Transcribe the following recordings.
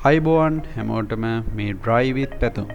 අයිබෝවන් හැමෝටම මේ ඩ්‍රයිවිත් පැතුම්.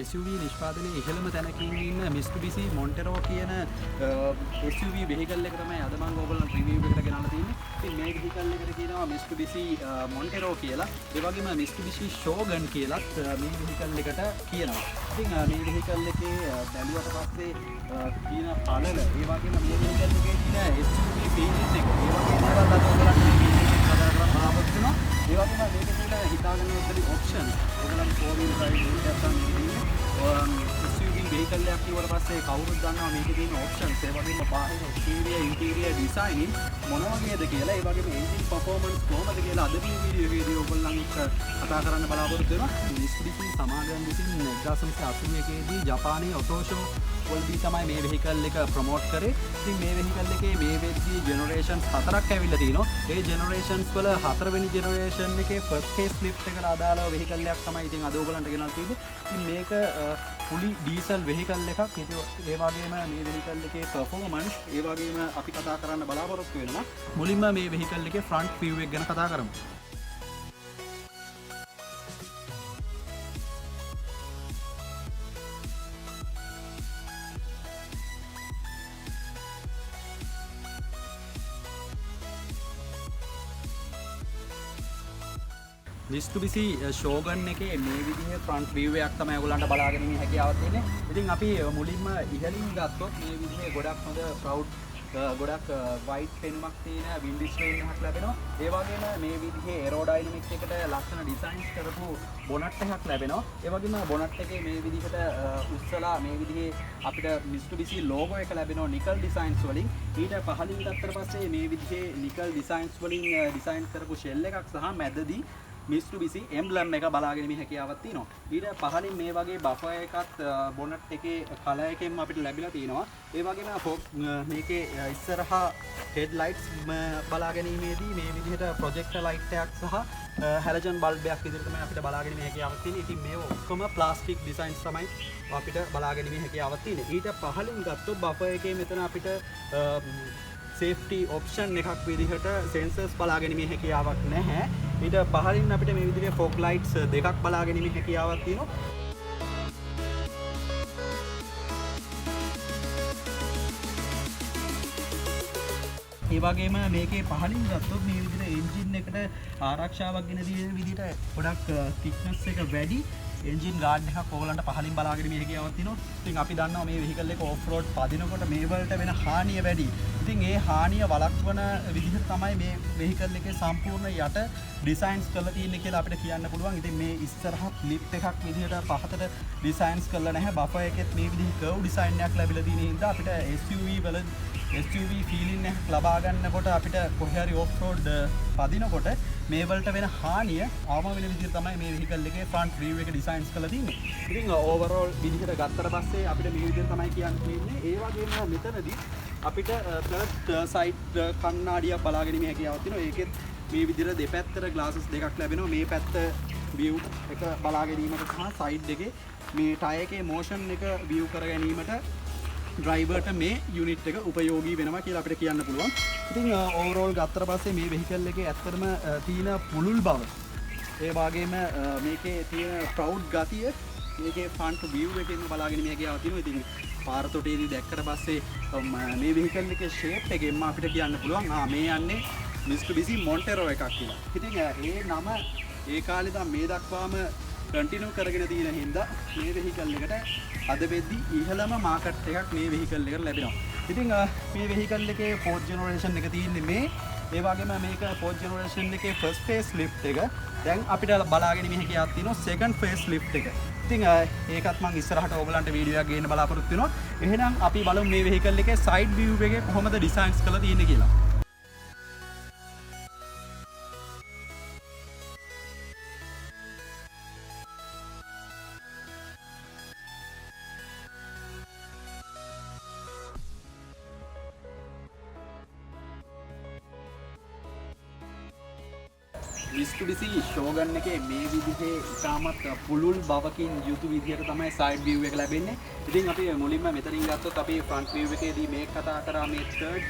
SUV නිෂ්පාදනයේ ඉහළම තැනකින් ඉන්න Mitsubishi Montero කියන SUV vehicle එක තමයි අද මම ඔයගොල්ලන්ට රිවිව් එකට ගෙනල්ලා තියෙන්නේ. ඉතින් මේ vehicle එකට කියනවා Mitsubishi Montero කියලා. ඒ වගේම Mitsubishi Shogun කියලත් මේ vehicle එකට කියනවා. ඉතින් මේ vehicle එකේ බැලුවට පස්සේ තියෙන පළල ඒ වගේම මේ vehicle එකේ තියෙන SUV features එක ඒ වගේම ඒවත් අද ඔයගොල්ලන්ට කතා කරලා බලාපොරොත්තු වෙනවා. ඒ වගේම මේකේ තියෙන හිතාගන්න බැරි options ඔයගොල්ලන් 4-wheel drive එකක් ගන්න SUV vehicle එකක් කිව්වට පස්සේ කවුරුත් දන්නවා මේකේ තියෙන options ඒ වගේම බාහිර exterior interior design මොන වගේද කියලා ඒ වගේම engine performance කොහොමද කියලා අද මේ වීඩියෝ එකේදී ඔයගොල්ලන් එක්ක කතා කරන්න බලාපොරොත්තු වෙනවා. Mitsubishi සමාගම් විසින් 1981 දී ජපානයේ ඔටෝ ෂෝ වලදී තමයි මේ vehicle එක ප්‍රොමෝට් කරේ. ඉතින් මේ vehicle එකේ මේ වෙද්දී generations 4ක් ඇවිල්ලා තිනවා. ඒ generations වල 4 වෙනි generation එකේ first facelift එකට අදාළව vehicle එකක් තමයි ඉතින් අද ඔයගොල්ලන්ට ගෙනල්ලා තියෙන්නේ. ඉතින් මේක fully diesel vehicle එකක්. ඒ වගේම මේ vehicle එකේ performance ඒ වගේම අපි කතා කරන්න බලාපොරොත්තු වෙනවා. මුලින්ම මේ vehicle එකේ front view එක ගැන කතා කරමු. Mitsubishi Shogun එකේ මේ විදිහේ front view එකක් තමයි ඔයගොල්ලන්ට බලාගෙන ඉන්න හැකියාවක් තියෙන්නේ. ඉතින් අපි මුලින්ම ඉහළින් ගත්තොත් මේ විදිහේ ගොඩක් හොඳ proud ගොඩක් white පෙනුමක් තියෙන wind screen එකක් ලැබෙනවා. ඒ වගේම මේ විදිහේ aerodynamics එකට ලස්සන designs කරපු bonnet එකක් ලැබෙනවා. ඒ වගේම bonnet එකේ මේ විදිහට උස්සලා මේ විදිහේ අපිට Mitsubishi logo එක ලැබෙනවා nickel designs වලින්. ඊට පහළින් ගත්තට පස්සේ මේ විදිහේ nickel designs වලින් design කරපු shell එකක් සහ මැදදී Mitsubishi emblem එක බලාගෙන ඉන්න හැකියාවක් තියෙනවා. ඊට පහළින් මේ වගේ බෆර් එකත් bonnet එකේ කලර් එකෙන්ම අපිට ලැබිලා තියෙනවා. ඒ වගේම මේකේ ඉස්සරහා headlights බලාගෙන ඉීමේදී මේ විදිහට projector light එකක් සහ halogen bulb එකක් විදිහට තමයි අපිට බලාගෙන ඉන්න හැකියාවක් තියෙන්නේ. ඉතින් මේව ඔක්කොම plastic designs තමයි අපිට බලාගෙන ඉන්න හැකියාවක් තියෙන්නේ. ඊට පහළින් ගත්තොත් බෆර් එකේ මෙතන අපිට safety option එකක් විදිහට sensors බලාගෙන ඉන්න හැකියාවක් නැහැ. ඊට පහළින් අපිට මේ විදිහේ fog lights දෙකක් බලාගෙන ඉන්න හැකියාවක් තියෙනවා. ඒ වගේම මේකේ පහළින් ගත්තොත් මේ විදිහට එන්ජින් එකට ආරක්ෂාවක් ගෙන දෙන විදිහට ගොඩක් thickness එක වැඩි එන්ජින් ගාඩ් එකක් ඕගලන්ට පහළින් බලාගෙන ඉන්න හැකියාවක් තියෙනවා. ඉතින් අපි දන්නවා මේ vehicle එක off road පදිනකොට මේ වලට වෙන හානිය වැඩි. ඉතින් ඒ හානිය වළක්වන විදිහට තමයි මේ vehicle එකේ සම්පූර්ණ යට designs කරලා තියෙන්නේ කියලා අපිට කියන්න පුළුවන්. ඉතින් මේ ඉස්සරහා flip එකක් විදිහට පහතට designs කරලා නැහැ. buffer එකෙත් මේ විදිහේ curve design එකක් ලැබිලා තියෙන හින්දා අපිට SUV feeling එකක් ලබා ගන්නකොට අපිට කොහේ හරි off road පදිනකොට මේ වලට වෙන හානිය ආවම වෙන විදිහට තමයි මේ vehicle එකේ front view එක designs කරලා තියෙන්නේ. ඉතින් overall විදිහට ගත්තට පස්සේ අපිට මේ විදිහට තමයි කියන්න තියෙන්නේ. ඒ වගේම මෙතනදී අපිට third side කණ්ණාඩිය බලාගෙන ඉන්න හැකියාවක් තියෙනවා. ඒකෙත් මේ විදිහට දෙපැත්තට glasses දෙකක් ලැබෙනවා. මේ පැත්ත view එක බලා ගැනීමට සහ side එකේ මේ tire එකේ motion එක view කර ගැනීමට ඩ්‍රයිවර්ට මේ යුනිට් එක උපයෝගී වෙනවා කියලා අපිට කියන්න පුළුවන්. ඉතින් ඕවරෝල් ගත්තට පස්සේ මේ වෙහිකල් එකේ ඇත්තටම තියෙන පුළුල් බව ඒ වගේම මේකේ තියෙන ප්‍රවුඩ් ගතිය මේකේ ෆ්‍රන්ට් view එකෙන් බලාගෙන මේක ආව තියෙනවා. ඉතින් පාර තොටේදී දැක්කට පස්සේ මේ වෙහිකල් එකේ shape එකෙන්ම අපිට කියන්න පුළුවන් මේ යන්නේ Mitsubishi Montero එකක් කියලා. ඉතින් ඒ නම ඒ කාලේ ඉඳන් මේ දක්වාම කන්ටිනියු කරගෙන තියෙන හින්දා මේ වෙහිකල් එකට අද වෙද්දි ඉහළම මාකට් එකක් මේ වෙහිකල් එකට ලැබෙනවා. ඉතින් මේ වෙහිකල් එකේ 4th generation එක තියෙන්නේ මේ. ඒ වගේම මේක 4th generation එකේ first face lift එක. දැන් අපිට බලාගෙන මෙහෙ කියක් තියෙනවා second face lift එක. ඉතින් ඒකත් මම ඉස්සරහට ඕගලන්ට වීඩියෝ එකක් ගේන්න බලාපොරොත්තු වෙනවා. එහෙනම් අපි බලමු මේ වෙහිකල් එකේ side view එකේ කොහොමද ඩිසයින්ස් කරලා තියෙන්නේ කියලා. Mitsubishi Shogun එකේ මේ විදිහේ ඉතාමත් පුළුල් බවකින් යුතු විදිහට තමයි side view එක ලැබෙන්නේ. ඉතින් අපි මුලින්ම මෙතනින් ගත්තොත් අපි front view එකේදී මේක කතා කරා මේ third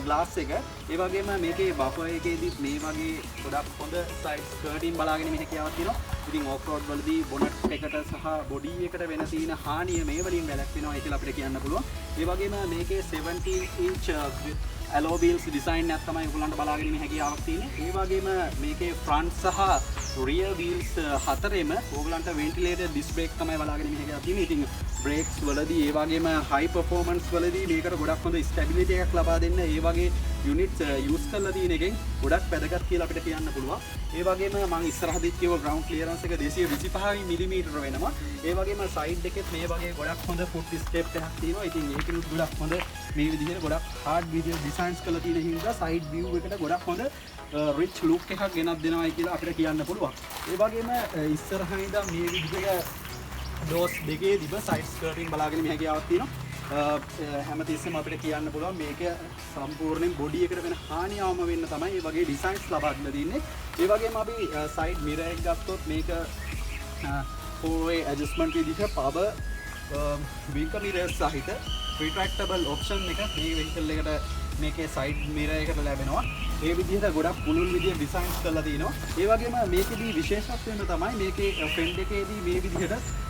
glass එක. ඒ වගේම මේකේ bumper එකේදීත් මේ වගේ ගොඩක් හොඳ side skirting බලාගෙන මෙහෙ කියාවක් තියෙනවා. ඉතින් off road වලදී bonnet එකට සහ body එකට වෙන තියෙන හානිය මේ වලින් වැළැක්වෙනවා කියලා අපිට කියන්න පුළුවන්. ඒ වගේම මේකේ 17 inch alloy wheels design එකක් තමයි ඔයගොල්ලන්ට බලාගෙන ඉන්න හැකියාවක් තියෙන්නේ. ඒ වගේම මේකේ front සහ rear wheels හතරෙම ඔයගොල්ලන්ට ventilated disc brake තමයි බලාගෙන ඉන්න හැකියාවක් තියෙන්නේ. ඉතින් brakes වලදී ඒ වගේම high performance වලදී මේකට ගොඩක් හොඳ stability එකක් ලබා දෙන්න ඒ වගේ units use කරලා තියෙන එකෙන් ගොඩක් වැදගත් කියලා අපිට කියන්න පුළුවන්. ඒ වගේම මම ඉස්සරහදීත් කියව ground clearance එක 225 mm වෙනවා. ඒ වගේම side එකෙත් මේ වගේ ගොඩක් හොඳ foot step එකක් තියෙනවා. ඉතින් ඒකෙනුත් ගොඩක් හොඳ මේ විදිහට ගොඩක් hard video designs කරලා තියෙන හින්දා side view එකට ගොඩක් හොඳ rich look එකක් ගෙනත් දෙනවායි කියලා අපිට කියන්න පුළුවන්. ඒ වගේම ඉස්සරහින් ඉඳන් මේ විදිහට doors දෙකේදීම side skirting බලාගෙන මේ හැකියාවක් තියෙනවා. හැමතිස්සෙම අපිට කියන්න පුළුවන් මේක සම්පූර්ණයෙන් body එකට වෙන හානියවම වෙන්න තමයි මේ වගේ designs ලබා දීලා තින්නේ. ඒ වගේම අපි side mirror එක ගත්තොත් මේක four-way adjustment විදිහට power winker mirror සහිත retractable option එක මේ vehicle එකට මේකේ side mirror එකට ලැබෙනවා. ඒ විදිහට ගොඩක් පුළුල් විදිහට designs කරලා තිනවා. ඒ වගේම මේකෙදී විශේෂත්වය තමයි මේකේ front එකේදී මේ විදිහට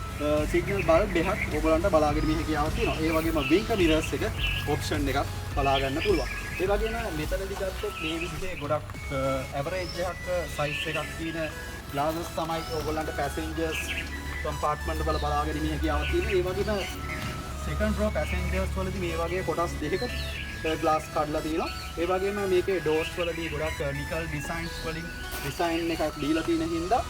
signal bulb එකක් ඔයගලන්ට බලාගෙන මේ හැකියාවක් තියෙනවා. ඒ වගේම winker mirrors එක option එකක් බලා ගන්න පුළුවන්. ඒ වගේම මෙතනදී ගත්තොත් මේ විදිහේ ගොඩක් average එකක් size එකක් තියෙන glasses තමයි ඔයගලන්ට passengers compartment වල බලාගෙන මේ හැකියාවක් තියෙනවා. ඒ වගේම second row passengers වලදී මේ වගේ කොටස් දෙකක glass කඩලා තියෙනවා. ඒ වගේම මේකේ doors වලදී ගොඩක් nickel designs වලින් design එකක් දීලා තියෙන හින්දා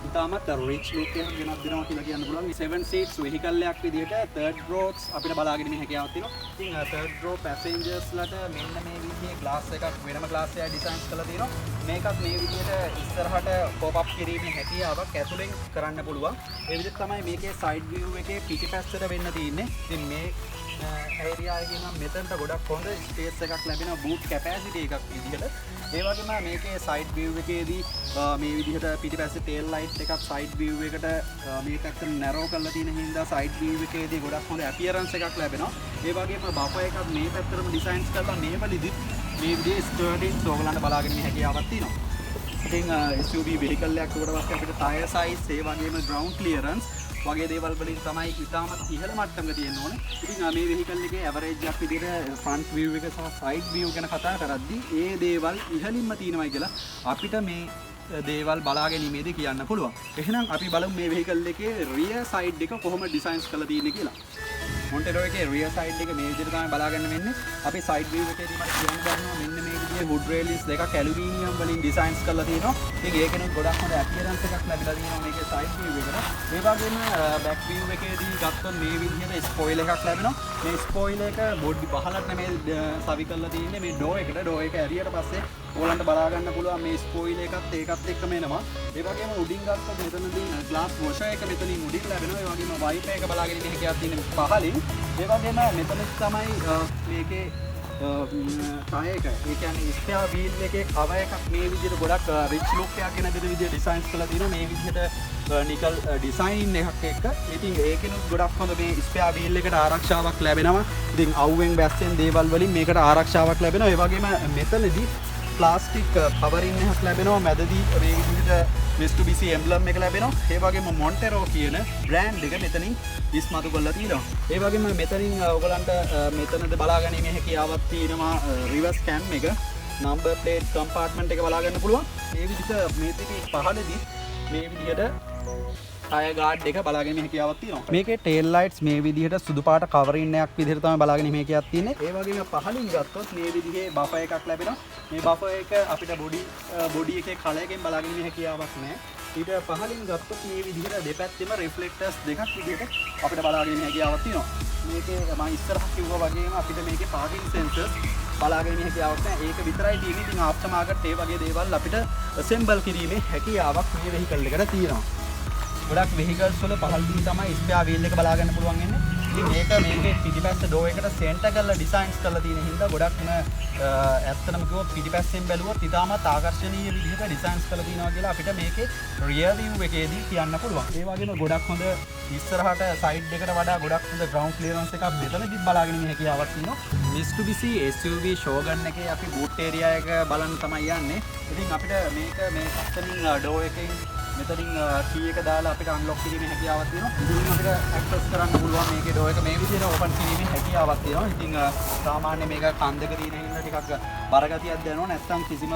ඉතාමත් rich look එකක් ගෙනත් දෙනවා කියලා කියන්න පුළුවන්. 7 seats vehicle එකක් විදිහට third rows අපිට බලාගෙන මේ හැකියාවක් තියෙනවා. ඉතින් third row passengers ලට මෙන්න මේ විදිහේ glass එකක් වෙනම glass එකක් design කරලා තියෙනවා. මේකත් මේ විදිහට ඉස්සරහට pop up කිරීමේ හැකියාවක් ඇතුලෙන් කරන්න පුළුවන්. ඒ විදිහට තමයි මේකේ side view එකේ පිටිපැත්තට වෙන්න තියෙන්නේ. ඉතින් මේ area එකේ නම් මෙතනට ගොඩක් හොඳ space එකක් ලැබෙනවා boot capacity එකක් විදිහට. ඒ වගේම මේකේ side view එකේදී මේ විදිහට පිටිපස්සේ tail light එකක් side view එකට මේක ඇත්තට narrow කරලා තියෙන හින්දා side view එකේදී ගොඩක් හොඳ appearance එකක් ලැබෙනවා. ඒ වගේම bumper එකක් මේ පැත්තටම designs කරලා මේ වලිදි මේ විදිහේ skirting ඔයගලන්ට බලාගෙන මේ හැකියාවක් තියෙනවා. ඉතින් SUV vehicle එකක් උඩ පස්සේ අපිට tire size ඒ වගේම ground clearance වගේ දේවල් වලින් තමයි ඉතාමත් ඉහළ මට්ටමක තියෙන්න ඕනේ. ඉතින් මේ vehicle එකේ average එකක් විදිහට front view එක සහ side view ගැන කතා කරද්දී ඒ දේවල් ඉහළින්ම තියෙනවායි කියලා අපිට මේ දේවල් බලා ගැනීමේදී කියන්න පුළුවන්. එහෙනම් අපි බලමු මේ vehicle එකේ rear side එක කොහොම designs කරලා තියෙන්නේ කියලා. Montero එකේ rear side එක මේ විදිහට තමයි බලා ගන්න වෙන්නේ. අපි side view එකේදී මට කියන්න ගන්නවා මෙන්න මේ විදිහේ hood railings දෙකක් ඇලුමිනියම් වලින් designs කරලා තියෙනවා. ඉතින් ඒකෙනුත් ගොඩක් හොඳ appearance එකක් ලැබිලා තියෙනවා මේකේ side view එකට. ඒ වගේම back view එකේදී ගත්තොත් මේ විදිහට spoiler එකක් ලැබෙනවා. මේ spoiler එක body බහලට නෙමෙයි සවි කරලා තියෙන්නේ මේ door එකට. door එක ඇරියට පස්සේ ඕලන්ට බලා ගන්න පුළුවන් මේ ස්පොයිලර් එකත් ඒකත් එක්කම එනවා. ඒ වගේම උඩින් ගත්තොත් මෙතනදී glass washer එක මෙතනින් උඩින් ලැබෙනවා. ඒ වගේම wiper එක බලාගෙන ඉන්න හැකියාවක් තියෙන පහලින්. ඒ වගේම මෙතන තමයි මේකේ tire එක. ඒ කියන්නේ spare wheel එකේ cover එකක් මේ විදිහට ගොඩක් rich look එකක් ගෙන දෙන විදිහට designs කරලා තියෙනවා. මේ විදිහට nickel design එකක් එක්ක. ඉතින් ඒකෙනුත් ගොඩක් හොඳ මේ spare wheel එකට ආරක්ෂාවක් ලැබෙනවා. ඉතින් අවුවෙන් බැස්සෙන් දේවල් වලින් මේකට ආරක්ෂාවක් ලැබෙනවා. ඒ වගේම මෙතනදී ප්ලාස්ටික් කවරින් එකක් ලැබෙනවා. මැදදී මේ විදිහට Mitsubishi emblem එක ලැබෙනවා. ඒ වගේම Montero කියන brand එක මෙතනින් ඉස්මතු කරලා තියෙනවා. ඒ වගේම මෙතනින් ඔයගලන්ට මෙතනද බලාගැනීමේ හැකියාවක් තියෙනවා. reverse cam එක, number plate compartment එක බලා ගන්න පුළුවන්. මේ විදිහට මේ දෙකේ පහළදී මේ විදිහට ටයර් ගාඩ් එක බලාගෙන හැකියාවක් තියෙනවා. මේකේ ටේල් ලයිට්ස් මේ විදිහට සුදු පාට කවරින් එකක් විදිහට තමයි බලාගෙන හැකියාවක් තියෙන්නේ. ඒ වගේම පහළින් ගත්තොත් මේ විදිහේ බෆර් එකක් ලැබෙනවා. මේ බෆර් එක අපිට බොඩි එකේ කලර් එකෙන් බලාගෙන හැකියාවක් නැහැ. ඊට පහළින් ගත්තොත් මේ විදිහට දෙපැත්තෙම රිෆ්ලෙක්ටර්ස් දෙකක් විදිහට අපිට බලාගෙන හැකියාවක් තියෙනවා. මේකේ මම ඉස්සරහ කිව්වා වගේම අපිට මේකේ පාර්කින් සෙන්සර්ස් බලාගෙන හැකියාවක් නැහැ. ඒක විතරයි තියෙන්නේ. ඉතින් ආෆ්ටර් මාකට් ඒ වගේ දේවල් අපිට assemble කිරීමේ හැකියාවක් මේ වෙහිකල් එකට තියෙනවා. ගොඩක් vehicles වල පහළදී තමයි ස්පෙයා වීල් එක බලා ගන්න පුළුවන් වෙන්නේ. ඉතින් මේකේ පිටිපස්ස ඩෝ එකට සෙන්ටර් කරලා ඩිසයින්ස් කරලා තියෙන හින්දා ගොඩක්ම ඇත්තටම කිව්වොත් පිටිපස්සෙන් බැලුවොත් ඉතාමත් ආකර්ශනීය විදිහට ඩිසයින්ස් කරලා තියෙනවා කියලා අපිට මේකේ රියර් view එකේදී කියන්න පුළුවන්. ඒ වගේම ගොඩක් හොඳ ඉස්සරහට සයිඩ් එකට වඩා ගොඩක් හොඳ ග්‍රවුන්ඩ් ක්ලියරන්ස් එකක් මෙතනදිත් බලාගෙන ඉන්න හැකියාවක් තියෙනවා. Mitsubishi SUV Shogun එකේ අපි බූට් ඒරියා එක බලන්න තමයි යන්නේ. ඉතින් අපිට මේ මෙතනින් ඩෝ එකෙන් මෙතනින් කී එක දාලා අපිට අන්ලොක් කිරීමේ හැකියාවක් තියෙනවා. ඉතින් අපිට ඇක්සස් කරන්න පුළුවන් මේකේ ඩෝ එක මේ විදිහට ඕපන් කිරීමේ හැකියාවක් තියෙනවා. ඉතින් සාමාන්‍ය මේක කන්දක තියෙන හින්දා ටිකක් බරගතියක් දැනෙනවා. නැත්නම් කිසිම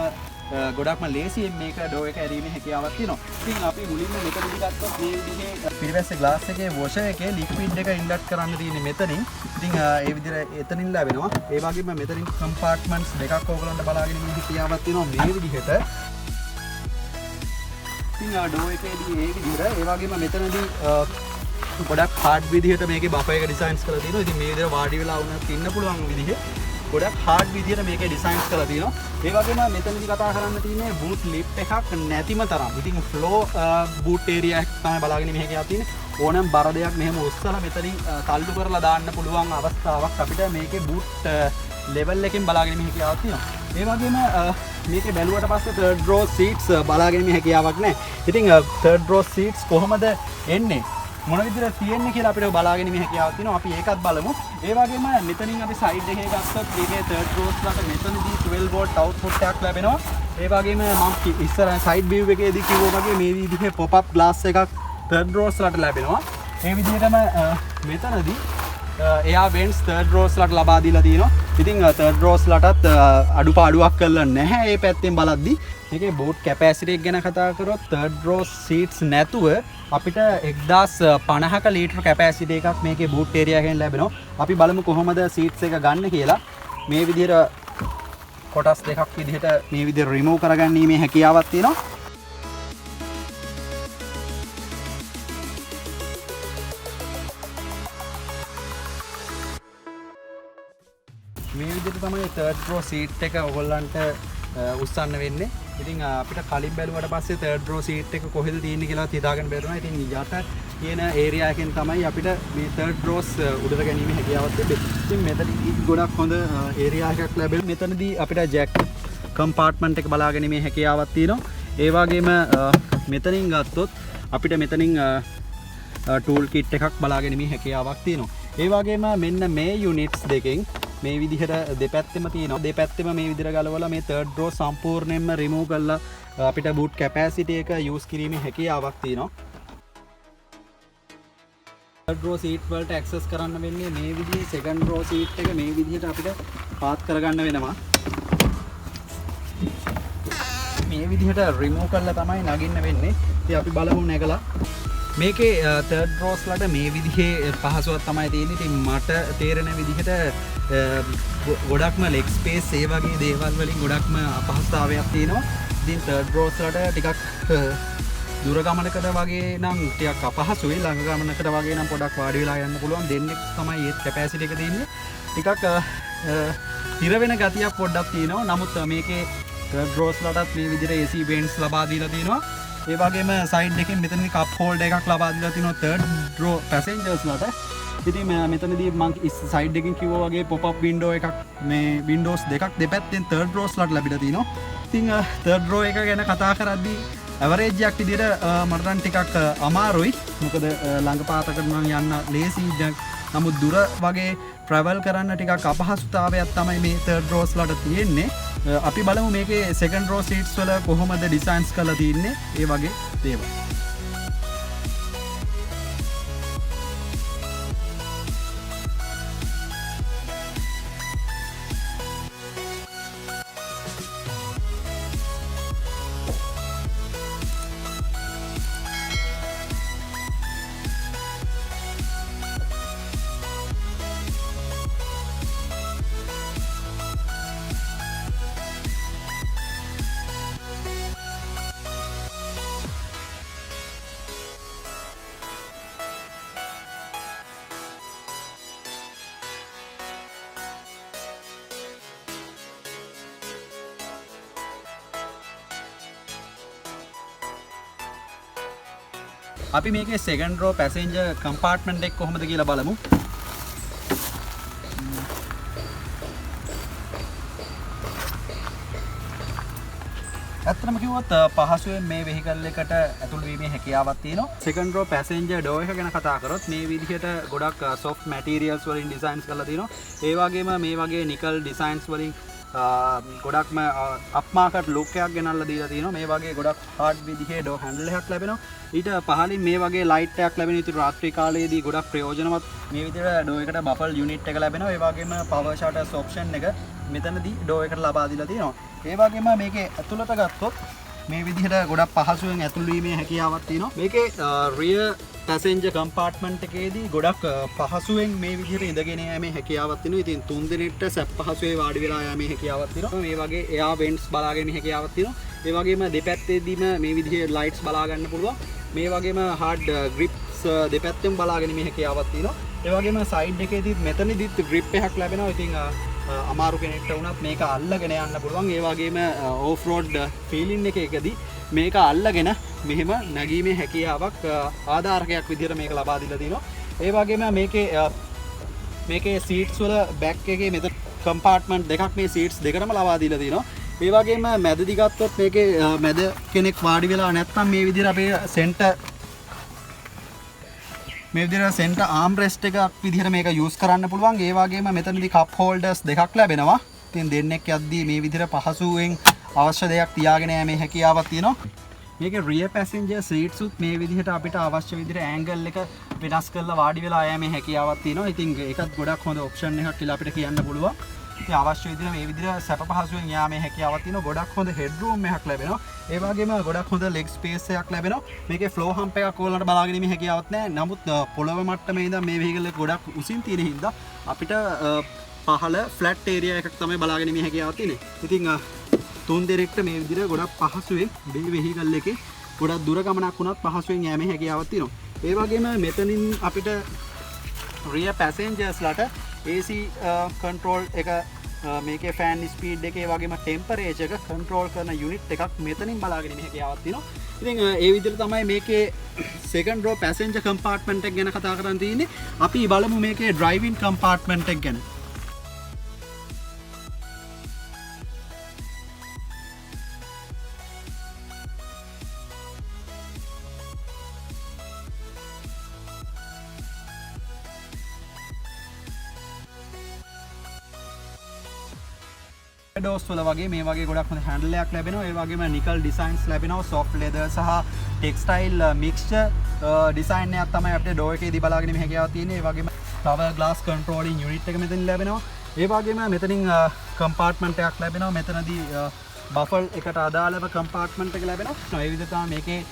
ගොඩක්ම ලේසියෙන් මේක ඩෝ එක ඇරීමේ හැකියාවක් තියෙනවා. ඉතින් අපි මුලින්ම මෙතනදි ගත්තොත් මේ විදිහේ පිටිපස්සේ ග්ලාස් එකේ වොෂර් එකේ ලික්විඩ් එක ඉන්ලට් කරන්න තියෙන්නේ මෙතනින්. ඉතින් ඒ විදිහට එතනින් ලැබෙනවා. ඒ වගේම මෙතනින් කම්පාර්ට්මන්ට්ස් දෙකක් ඕගලන්ට බලාගෙන ඉන්න හැකියාවක් තියෙනවා මේ විදිහට. ඩෝ එකේදී ඒ විදිහට ඒ වගේම මෙතනදී ගොඩක් හાર્ඩ් විදිහට මේකේ බෆර් එක ඩිසයින්ස් කරලා තියෙනවා. ඉතින් මේ විදිහට වාඩි වෙලා වුණත් ඉන්න පුළුවන් විදිහේ ගොඩක් හાર્ඩ් විදිහට මේකේ ඩිසයින්ස් කරලා තියෙනවා. ඒ වගේම මෙතනදී කතා කරන්න තියෙන්නේ බූට් ලිප් එකක් නැතිම තරම්. ඉතින් ෆ්ලෝ බූට් ඒරියා එක තමයි බලාගෙන මේ හැකියාව තියෙන්නේ. ඕනම බර දෙයක් මෙහෙම උස්සලා මෙතනින් තල්ලු කරලා දාන්න පුළුවන් අවස්ථාවක් අපිට මේකේ බූට් ලෙවල් එකෙන් බලාගෙන මේ හැකියාවක් තියෙනවා. ඒ වගේම මේකේ බැලුවට පස්සේ third row seats බලාගෙන මේ හැකියාවක් නැහැ. ඉතින් third row seats කොහොමද එන්නේ? මොන විදිහට තියෙන්නේ කියලා අපිට බලාගෙන මේ හැකියාවක් තියෙනවා. අපි ඒකත් බලමු. ඒ වගේම මෙතනින් අපි side එකේ ගත්තොත් මේකේ third rows වලට මෙතනදී 12 volt output එකක් ලැබෙනවා. ඒ වගේම මම ඉස්සර side view එකේදී කිව්වා වගේ මේ විදිහේ pop up glass එකක් third rows වලට ලැබෙනවා. මේ විදිහටම මෙතනදී එයා වෙන්ස් third rows වලට ලබා දීලා තියෙනවා. ඉතින් third rows වලටත් අඩුපාඩුවක් කරලා නැහැ මේ පැත්තෙන් බලද්දි. මේකේ boot capacity එක ගැන කතා කරොත් third row seats නැතුව අපිට 1050ක ලීටර් capacity එකක් මේකේ boot area එකෙන් ලැබෙනවා. අපි බලමු කොහොමද seats එක ගන්න කියලා. මේ විදිහට කොටස් දෙකක් විදිහට මේ විදිහට remove කරගන්නීමේ හැකියාවක් තියෙනවා. මේ විදිහට තමයි third row seat එක ඔයගොල්ලන්ට උස්සන්න වෙන්නේ. ඉතින් අපිට කලින් බැලුවට පස්සේ third row seat එක කොහෙද තියෙන්නේ කියලා හිතාගන්න බැරුණා. ඉතින් යට තියෙන area එකෙන් තමයි අපිට මේ third rows උඩට ගැනීමේ හැකියාවක් තිබෙන්නේ. ඉතින් මෙතනදී ගොඩක් හොඳ area එකක් ලැබෙනවා. මෙතනදී අපිට jack compartment එක බලා ගැනීමේ හැකියාවක් තියෙනවා. ඒ වගේම මෙතනින් ගත්තොත් අපිට මෙතනින් tool kit එකක් බලා ගැනීමේ හැකියාවක් තියෙනවා. ඒ වගේම මෙන්න මේ units දෙකෙන් මේ විදිහට දෙපැත්තෙම තියෙනවා. දෙපැත්තෙම මේ විදිහට ගලවලා මේ third row සම්පූර්ණයෙන්ම remove කරලා අපිට boot capacity එක use කිරීමේ හැකියාවක් තියෙනවා. third row seat වලට access කරන්න වෙන්නේ මේ විදිහේ second row seat එක මේ විදිහට අපිට පාත් කරගන්න වෙනවා. මේ විදිහට remove කරලා තමයි නගින්න වෙන්නේ. ඉතින් අපි බලමු නැගලා. මේකේ third rows වලට මේ විදිහේ පහසුවක් තමයි තියෙන්නේ. ඉතින් මට තේරෙන විදිහට ගොඩක්ම leg space ඒ වගේ දේවල් වලින් ගොඩක්ම අපහසුතාවයක් තියෙනවා. ඉතින් third rows වලට ටිකක් දුර ගමනකට වගේ නම් ටිකක් අපහසුයි. ළඟ ගමනකට වගේ නම් පොඩක් වාඩි වෙලා යන්න පුළුවන්. දෙන්නෙක් තමයි ඒ capacity එක තියෙන්නේ. ටිකක් හිර වෙන ගතියක් පොඩ්ඩක් තියෙනවා. නමුත් මේකේ third rows වලටත් මේ විදිහට AC vents ලබා දීලා තියෙනවා. ඒ වගේම සයිඩ් එකෙන් මෙතනදී කප් හෝල්ඩර් එකක් ලබා දීලා තිනවා third row passengers ලට. ඉතින් මෙතනදී මම සයිඩ් එකෙන් කිව්වා වගේ pop up window එකක් මේ windows දෙකක් දෙපැත්තෙන් third rows ලට ලැබිලා තිනවා. ඉතින් third row එක ගැන කතා කරද්දී average එකක් විදිහට මට නම් ටිකක් අමාරුයි. මොකද ළඟ පාතකට නම් යන්න ලේසි නමුත් දුර වගේ ට්‍රැවල් කරන්න ටිකක් අපහසුතාවයක් තමයි මේ තර්ඩ් රෝස් වලට තියෙන්නේ. අපි බලමු මේකේ සෙකන්ඩ් රෝ සීට්ස් වල කොහොමද ඩිසයින්ස් කරලා තියෙන්නේ ඒ වගේ දේවල්. අපි මේකේ සෙකන්ඩ් රෝ පැසෙන්ජර් කම්පාර්ට්මන්ට් එක කොහොමද කියලා බලමු. ඇත්තටම කිව්වොත් පහසුවෙන් මේ වෙහිකල් එකට ඇතුළු වීමේ හැකියාවක් තියෙනවා. සෙකන්ඩ් රෝ පැසෙන්ජර් ඩෝර් එක ගැන කතා කරොත් මේ විදිහට ගොඩක් සොෆ්ට් මැටීරියල්ස් වලින් ඩිසයින්ස් කරලා තියෙනවා. ඒ වගේම මේ වගේ නිකල් ඩිසයින්ස් වලින් ගොඩක්ම අප්මාකට් ලුක් එකක් ගෙනල්ලා දීලා තියෙනවා. මේ වගේ ගොඩක් හાર્ඩ් විදිහේ ඩෝ හැන්ඩල් එකක් ලැබෙනවා. ඊට පහලින් මේ වගේ ලයිට් එකක් ලැබෙන ඉතින් රාත්‍රී කාලයේදී ගොඩක් ප්‍රයෝජනවත් මේ විදිහට ඩෝ එකට බෆල් යුනිට් එක ලැබෙනවා. ඒ වගේම පවර් ෂටර්ස් ඔප්ෂන් එක මෙතනදී ඩෝ එකට ලබා දීලා තියෙනවා. ඒ වගේම මේකේ ඇතුළට ගත්තොත් මේ විදිහට ගොඩක් පහසුවෙන් ඇතුල් වීමේ හැකියාවක් තියෙනවා. මේකේ රියර් පැසෙන්ජර් කම්පාර්ට්මන්ට් එකේදී ගොඩක් පහසුවෙන් මේ විදිහට ඉඳගෙන යෑමේ හැකියාවක් තියෙනවා. ඉතින් තුන් දෙනෙක්ට සැප පහසුවේ වාඩි වෙලා යෑමේ හැකියාවක් තියෙනවා. මේ වගේ එයා වෙන්ට්ස් බලාගෙන හැකියාවක් තියෙනවා. ඒ වගේම දෙපැත්තේදීම මේ විදිහේ ලයිට්ස් බලා ගන්න පුළුවන්. මේ වගේම හાર્ඩ් ග්‍රිප්ස් දෙපැත්තෙන් බලාගෙන මේ හැකියාවක් තියෙනවා. ඒ වගේම සයිඩ් එකේදී මෙතනදිත් ග්‍රිප් එකක් ලැබෙනවා. ඉතින් අමාරු කෙනෙක්ට වුණත් මේක අල්ලගෙන යන්න පුළුවන්. ඒ වගේම ඕෆ් රෝඩ් ෆීලින් එකකදී මේක අල්ලගෙන මෙහෙම නැගීමේ හැකියාවක් ආධාරකයක් විදිහට මේක ලබා දීලා තිනවා. ඒ වගේම මේකේ සීට්ස් වල බෑක් එකේ මෙතන කම්පාර්ට්මන්ට් දෙකක් මේ සීට්ස් දෙකටම ලබා දීලා තිනවා. ඒ වගේම මැදදී ගත්තොත් මේකේ මැද කෙනෙක් වාඩි වෙලා නැත්නම් මේ විදිහට අපේ සෙන්ටර් ආම් රෙස්ට් එකක් විදිහට මේක යූස් කරන්න පුළුවන්. ඒ වගේම මෙතනදී කප් හෝල්ඩර්ස් දෙකක් ලැබෙනවා. ඉතින් දෙන්නෙක් යද්දී මේ විදිහට පහසුවෙන් අවශ්‍ය දෙයක් තියාගෙන යෑමේ හැකියාවක් තියෙනවා. මේකේ රියර් පැසෙන්ජර් සීට්ස් උත් මේ විදිහට අපිට අවශ්‍ය විදිහට ඇන්ගල් එක වෙනස් කරලා වාඩි වෙලා යෑමේ හැකියාවක් තියෙනවා. ඉතින් ඒකත් ගොඩක් හොඳ ඔප්ෂන් එකක් කියලා අපිට කියන්න පුළුවන්. ඉතින් අවශ්‍ය විදිහට මේ විදිහට සැප පහසුවෙන් යාමේ හැකියාවක් තියෙනවා. ගොඩක් හොඳ හෙඩ් රූම් එකක් ලැබෙනවා. ඒ වගේම ගොඩක් හොඳ ලෙග් ස්පේස් එකක් ලැබෙනවා. මේකේ ෆ්ලෝ හම්ප් එකක් ඕලන්ට බලාගෙන ඉමේ හැකියාවක් නැහැ. නමුත් පොළව මට්ටමේ ඉඳන් මේ වෙහිකල් එක ගොඩක් උසින් තියෙන හින්දා අපිට පහළ ෆ්ලැට් ඒරියා එකක් තමයි බලාගෙන ඉමේ හැකියාවක් තියෙන්නේ. ඉතින් තුන් දෙනෙක්ට මේ විදිහට ගොඩක් පහසුවෙන් මේ වෙහිකල් එකේ ගොඩක් දුර ගමනක් වුණත් පහසුවෙන් යෑමේ හැකියාවක් තියෙනවා. ඒ වගේම මෙතනින් අපිට රියර් පැසෙන්ජර්ස්ලාට AC කන්ට්‍රෝල් එක මේකේ ෆෑන් ස්පීඩ් එකේ වගේම ටෙම්පරේචර් එක කන්ට්‍රෝල් කරන යුනිට් එකක් මෙතනින් බලාගෙන ඉන්න හැකියාවක් තියෙනවා. ඉතින් ඒ විදිහට තමයි මේකේ සෙකන්ඩ් රෝ පැසෙන්ජර් කම්පාර්ට්මන්ට් එක ගැන කතා කරන් තියෙන්නේ. අපි බලමු මේකේ ඩ්‍රයිවිං කම්පාර්ට්මන්ට් එක ගැන. ඩෝස් වල වගේ මේ වගේ ගොඩක් හොඳ හැන්ඩල් එකක් ලැබෙනවා. ඒ වගේම නිකල් ඩිසයින්ස් ලැබෙනවා. සොෆ්ට් ලෙදර් සහ ටෙක්ස්ටයිල් මික්ස්චර් ඩිසයින් එකක් තමයි අපිට ඩෝ එකේදී බලාගෙන මේ හැකියාවක් තියෙන්නේ. ඒ වගේම කවර් ග්ලාස් කන්ට්‍රෝලින් යුනිට් එක මෙතනින් ලැබෙනවා. ඒ වගේම මෙතනින් කම්පාර්ට්මන්ට් එකක් ලැබෙනවා. මෙතනදී බෆල් එකට අදාළව කම්පාර්ට්මන්ට් එක ලැබෙනවා. ඒ විදිහට තමයි මේකේ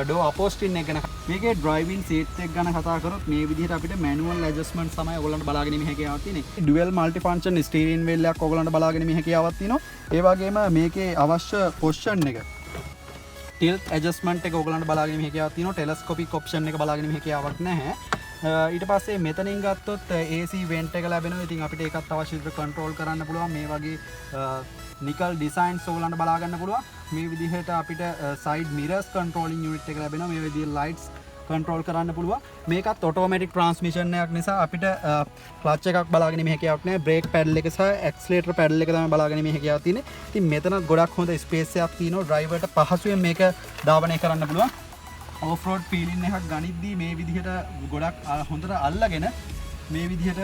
ඩෝ අපෝස්ටින් එක ගැන මේකේ ඩ්‍රයිවිං සීට්ස් එක ගැන කතා කරොත් මේ විදිහට අපිට මැනුවල් ඇඩ්ජස්ට්මන්ට්ස් තමයි ඔයගොල්ලන්ට බලාගෙන ඉන්න හැකියාවක් තියෙන්නේ. Dual multi function steering wheel එකක් ඔයගොල්ලන්ට බලාගෙන ඉන්න හැකියාවක් තියෙනවා. ඒ වගේම මේකේ අවශ්‍ය පොසිෂන් එක ටිල්ට් ඇඩ්ජස්ට්මන්ට් එක ඔයගොල්ලන්ට බලාගෙන ඉන්න හැකියාවක් තියෙනවා. ටෙලස්කෝපික් ඔප්ෂන් එක බලාගෙන ඉන්න හැකියාවක් නැහැ. ඊට පස්සේ මෙතනින් ගත්තොත් AC වෙන්ට් එක ලැබෙනවා. ඉතින් අපිට ඒකත් අවශ්‍ය විදිහට කන්ට්‍රෝල් කරන්න පුළුවන්. මේ වගේ නිකල් ඩිසයින්ස් ඔයගොල්ලන්ට බලා ගන්න පුළුවන්. මේ විදිහට අපිට සයිඩ් මිරර්ස් කන්ට්‍රෝලින් යුනිට් එක ලැබෙනවා. මේ විදිහේ ලයිට්ස් කන්ට්‍රෝල් කරන්න පුළුවන්. මේකත් ඔටෝමැටික් ට්‍රාන්ස්මිෂන් එකක් නිසා අපිට ක්ලච් එකක් බලාගෙන ඉන්න හැකියාවක් නැහැ. බ්‍රේක් පැඩල් එක සහ ඇක්සලරේටර් පැඩල් එක තමයි බලාගෙන ඉන්න හැකියාවක් තියෙන්නේ. ඉතින් මෙතන ගොඩක් හොඳ ස්පේස් එකක් තියෙනවා. ඩ්‍රයිවර්ට පහසුවෙන් මේක ධාවනය කරන්න පුළුවන්. ඕෆ් රෝඩ් ෆීලින් එකක් ගනිද්දී මේ විදිහට ගොඩක් හොඳට අල්ලගෙන මේ විදිහට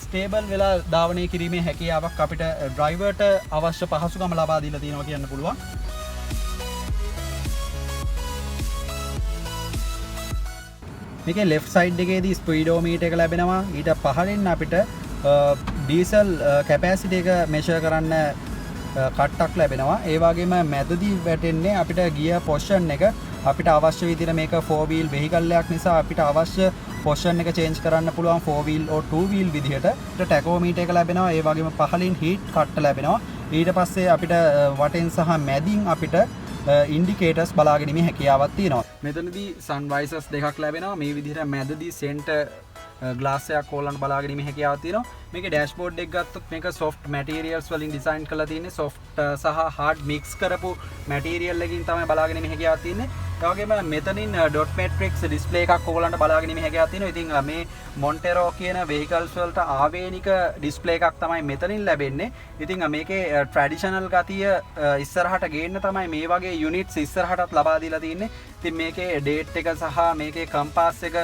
ස්ටේබල් වෙලා ධාවනය කිරීමේ හැකියාවක් අපිට ඩ්‍රයිවර්ට අවශ්‍ය පහසුකම ලබා දීලා තියෙනවා කියන්න පුළුවන්. මේකේ left side එකේදී ස්පීඩෝමීටර් එක ලැබෙනවා. ඊට පහළින් අපිට ඩීසල් කැපැසිටි එක මෙෂර් කරන්න කට්ටක් ලැබෙනවා. ඒ වගේම මැදදී වැටෙන්නේ අපිට ගියර් පොසිෂන් එක අපිට අවශ්‍ය විදිහට මේක 4 wheel vehicle එකක් නිසා අපිට අවශ්‍ය පොසිෂන් එක චේන්ජ් කරන්න පුළුවන් 4 wheel or 2 wheel විදිහට. ඊට ටැකෝමීටර් එක ලැබෙනවා. ඒ වගේම පහළින් හීට් කට්ට ලැබෙනවා. ඊට පස්සේ අපිට වටෙන් සහ මැදින් අපිට ඉන්ඩිකේටර්ස් බලා ගැනීමේ හැකියාවක් තියෙනවා. මෙතනදී සන් වයිසර්ස් දෙකක් ලැබෙනවා. මේ විදිහට මැදදී සෙන්ටර් ග්ලාස් එකක් හොල්ලන්න බලා ගැනීමේ හැකියාවක් තියෙනවා. මේකේ ඩෑෂ්බෝඩ් එක ගත්තොත් මේක soft materials වලින් ඩිසයින් කරලා තියෙන්නේ. soft සහ hard mix කරපු material එකකින් තමයි බලා ගැනීමේ හැකියාවක් තියෙන්නේ. ඒ වගේම මෙතනින් dot matrix display එකක් ඔයගලන්ට බලා ගැනීමේ හැකියාවක් තියෙනවා. ඉතින් මේ Montero කියන vehicles වලට ආවේනික display එකක් තමයි මෙතනින් ලැබෙන්නේ. ඉතින් මේකේ traditional ගතිය ඉස්සරහට ගේන්න තමයි මේ වගේ units ඉස්සරහටත් ලබා දීලා තියෙන්නේ. ඉතින් මේකේ date එක සහ මේකේ compass එක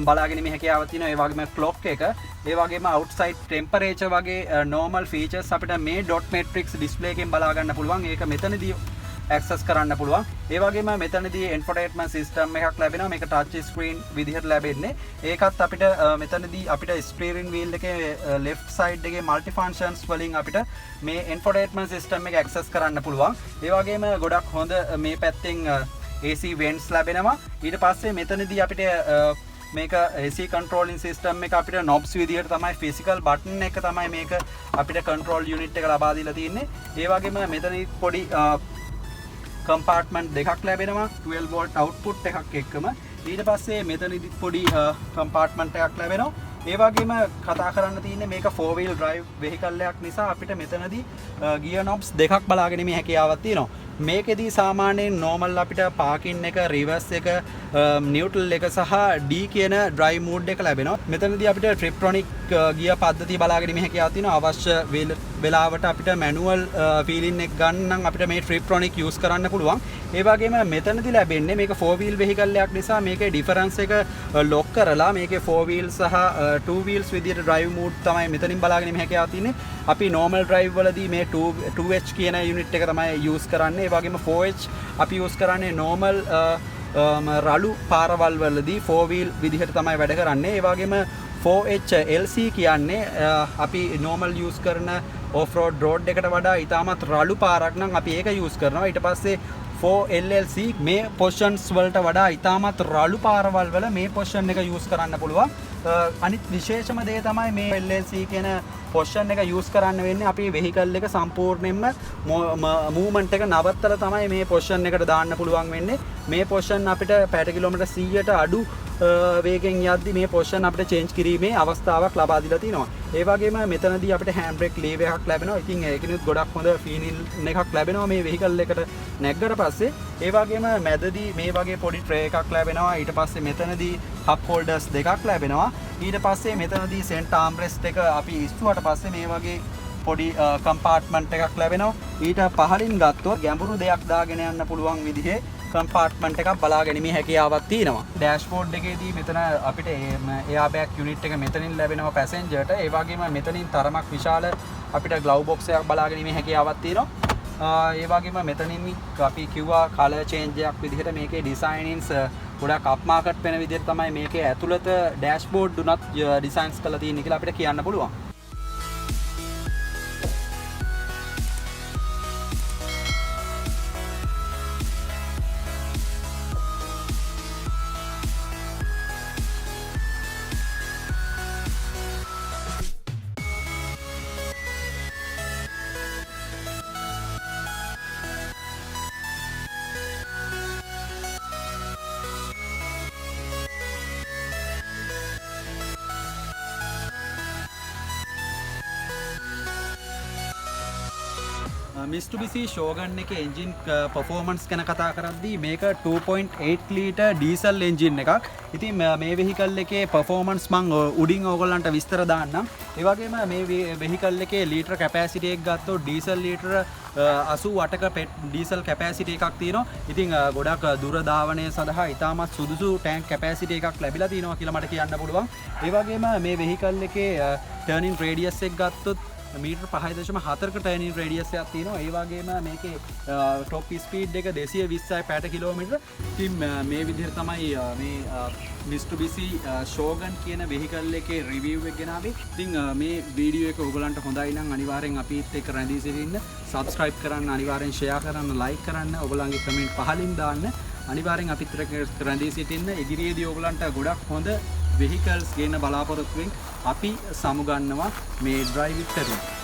බලාගෙන මේ හැකියාව තියෙනවා. ඒ වගේම clock එක, ඒ වගේම outside temperature වගේ normal features අපිට මේ dot matrix display එකෙන් බලා ගන්න පුළුවන්. ඒක මෙතනදී access කරන්න පුළුවන්. ඒ වගේම මෙතනදී infotainment system එකක් ලැබෙනවා. මේක touch screen විදිහට ලැබෙන්නේ. ඒකත් අපිට මෙතනදී අපිට steering wheel එකේ left side එකේ multi functions වලින් අපිට මේ infotainment system එක access කරන්න පුළුවන්. ඒ වගේම ගොඩක් හොඳ මේ පැත්තෙන් AC vents ලැබෙනවා. ඊට පස්සේ මෙතනදී අපිට මේක AC controlling system එක අපිට knobs විදිහට තමයි physical button එක තමයි මේක අපිට control unit එක ලබා දීලා තියෙන්නේ. ඒ වගේම මෙතනදී පොඩි compartment දෙකක් ලැබෙනවා 12 volt output එකක් එක්කම. ඊට පස්සේ මෙතනදී පොඩි compartment එකක් ලැබෙනවා. ඒ වගේම කතා කරන්න තියෙන්නේ මේක 4 wheel drive vehicle එකක් නිසා අපිට මෙතනදී gear knobs දෙකක් බලා ගැනීමේ හැකියාවක් තියෙනවා. මේකෙදී සාමාන්‍යයෙන් normal අපිට parking එක, reverse එක, neutral එක සහ D කියන drive mode එක ලැබෙනවා. මෙතනදී අපිට triptronic gear පද්ධතිය බලා ගැනීමේ හැකියාවක් තියෙනවා. අවශ්‍ය වෙලාවට අපිට manual feeling එක ගන්න නම් අපිට මේ triptronic use කරන්න පුළුවන්. ඒ වගේම මෙතනදී ලැබෙන්නේ මේක 4 wheel vehicle එකක් නිසා මේකේ difference එක lock කරලා මේකේ 4 wheels සහ 2 wheels විදිහට drive mode තමයි මෙතනින් බලා ගැනීමේ හැකියාවක් තියෙන්නේ. අපි normal drive වලදී මේ 2H කියන unit එක තමයි use කරන්නේ. ඒ වගේම 4H අපි use කරන්නේ normal රළු පාරවල් වලදී 4 wheel විදිහට තමයි වැඩ කරන්නේ. ඒ වගේම 4H LC කියන්නේ අපි normal use කරන off road road එකට වඩා ඉතාමත් රළු පාරක් නම් අපි ඒක use කරනවා. ඊට පස්සේ 4LLC මේ positions වලට වඩා ඉතාමත් රළු පාරවල් වල මේ position එක use කරන්න පුළුවන්. අනිත් විශේෂම දේ තමයි මේ LLC කියන position එක use කරන්න වෙන්නේ අපි vehicle එක සම්පූර්ණයෙන්ම movement එක නවත්තලා තමයි මේ position එකට දාන්න පුළුවන් වෙන්නේ. මේ position අපිට පැයට කිලෝමීටර් 100ට අඩු වේගෙන් යද්දි මේ position අපිට change කිරීමේ අවස්ථාවක් ලබා දීලා තිනවා. ඒ වගේම මෙතනදී අපිට handbrake lever එකක් ලැබෙනවා. ඉතින් ඒකිනුත් ගොඩක් හොඳ feeling එකක් ලැබෙනවා මේ vehicle එකට නැග්ගට පස්සේ. ඒ වගේම මැදදී මේ වගේ පොඩි tray එකක් ලැබෙනවා. ඊට පස්සේ මෙතනදී cup holders දෙකක් ලැබෙනවා. ඊට පස්සේ මෙතනදී center armrest එක අපි ඉස්සුවට පස්සේ මේ වගේ පොඩි compartment එකක් ලැබෙනවා. ඊට පහළින් ගත්තොත් ගැඹුරු දෙයක් දාගෙන යන්න පුළුවන් විදිහේ compartment එකක් බලා ගැනීමේ හැකියාවක් තියෙනවා. dashboard එකේදී මෙතන අපිට airbag unit එක මෙතනින් ලැබෙනවා passengerට. ඒ වගේම මෙතනින් තරමක් විශාල අපිට glove box එකක් බලා ගැනීමේ හැකියාවක් තියෙනවා. ඒ වගේම මෙතනින් අපි කිව්වා color change එකක් විදිහට මේකේ designings ගොඩක් up market වෙන විදිහට තමයි මේකේ ඇතුළත dashboard උනත් designs කරලා තියෙන්නේ කියලා අපිට කියන්න පුළුවන්. Mitsubishi Shogun එකේ එන්ජින් පර්ෆෝමන්ස් ගැන කතා කරද්දී මේක 2.8 ලීටර් ඩීසල් එන්ජින් එකක්. ඉතින් මේ වෙහිකල් එකේ පර්ෆෝමන්ස් මම උඩින් ඕගොල්ලන්ට විස්තර දාන්නම්. ඒ වගේම මේ වෙහිකල් එකේ ලීටර් කැපැසිටි එක ගත්තොත් ඩීසල් ලීටර් 88ක ඩීසල් කැපැසිටි එකක් තියෙනවා. ඉතින් ගොඩක් දුර ධාවනය සඳහා ඉතාමත් සුදුසු ටැන්ක් කැපැසිටි එකක් ලැබිලා තියෙනවා කියලා මට කියන්න පුළුවන්. ඒ වගේම මේ වෙහිකල් එකේ ටර්නින් රේඩියස් එක ගත්තොත් මීටර් 5.4ක ටර්නින් රේඩියස් එකක් තියෙනවා. ඒ වගේම මේකේ টොප් ස්පීඩ් එක 220යි පැයට කිලෝමීටර. ඉතින් මේ විදිහට තමයි මේ Mitsubishi Shogun කියන වෙහිකල් එකේ රිවිව් එක ගෙනාවේ. ඉතින් මේ වීඩියෝ එක ඔයගලන්ට හොඳයි නම් අනිවාර්යෙන් අපිත් එක්ක රැඳී සිටින්න. subscribe කරන්න, අනිවාර්යෙන් share කරන්න, like කරන්න, ඔයගලන්ගේ comment පහලින් දාන්න. අනිවාර්යෙන් අපිත් එක්ක රැඳී සිටින්න. ඉදිරියේදී ඔයගලන්ට ගොඩක් හොඳ vehicles ගේන්න බලාපොරොත්තු වෙමින් අපි සමුගන්නවා මේ drive with Petu.